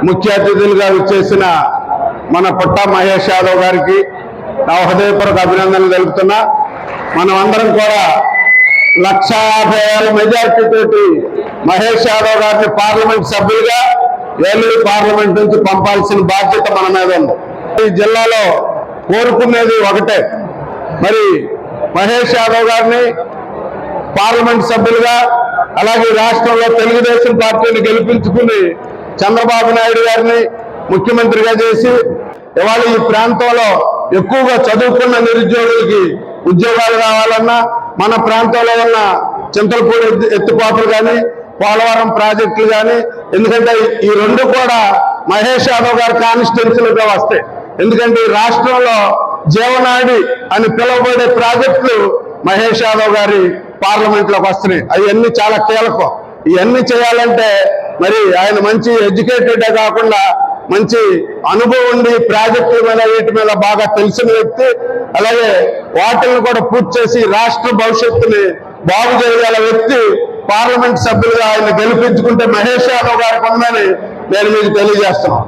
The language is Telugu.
ముఖ్య అతిథులుగా విచ్చేసిన మన పుట్ట మహేష్ యాదవ్ గారికి నా హృదయపూర్వక అభినందనలు తెలుపుతున్నా. మనం అందరం కూడా 1,50,000 మెజార్టీ తోటి మహేష్ యాదవ్ గారిని పార్లమెంట్ సభ్యులుగా ఏలూరు పార్లమెంట్ నుంచి పంపాల్సిన బాధ్యత మన మీద ఉంది. ఈ జిల్లాలో కోరుకునేది ఒకటే, మరి మహేష్ యాదవ్ గారిని పార్లమెంట్ సభ్యులుగా, అలాగే రాష్ట్రంలో తెలుగుదేశం పార్టీని గెలిపించుకుని చంద్రబాబు నాయుడు గారిని ముఖ్యమంత్రిగా చేసి ఇవాళ ఈ ప్రాంతంలో ఎక్కువగా చదువుకున్న నిరుద్యోగులకి ఉద్యోగాలు రావాలన్నా, మన ప్రాంతంలో ఉన్న చింతలపూడి ఎత్తిపోతలు కానీ, పోలవరం ప్రాజెక్టులు కానీ, ఎందుకంటే ఈ రెండు కూడా మహేష్ యాదవ్ గారి కాన్స్టిట్యున్సీలుగా వస్తాయి. ఎందుకంటే ఈ రాష్ట్రంలో జీవనాడి అని పిలువబడే ప్రాజెక్టులు మహేష్ యాదవ్ గారి పార్లమెంట్ లోకి వస్తున్నాయి. అవన్నీ చాలా కీలకం. ఇవన్నీ చేయాలంటే మరి ఆయన మంచి ఎడ్యుకేటెడే కాకుండా మంచి అనుభవం ఉండి ప్రాజెక్టుల మీద వీటి మీద బాగా తెలిసిన వ్యక్తి. అలాగే వాటిని కూడా పూర్తి చేసి రాష్ట్ర భవిష్యత్తుని బాగు చేయగల వ్యక్తి. పార్లమెంట్ సభ్యులుగా ఆయన గెలిపించుకుంటే మహేష్ యాదవ్ గారికి ఉందని నేను మీకు తెలియజేస్తున్నాను.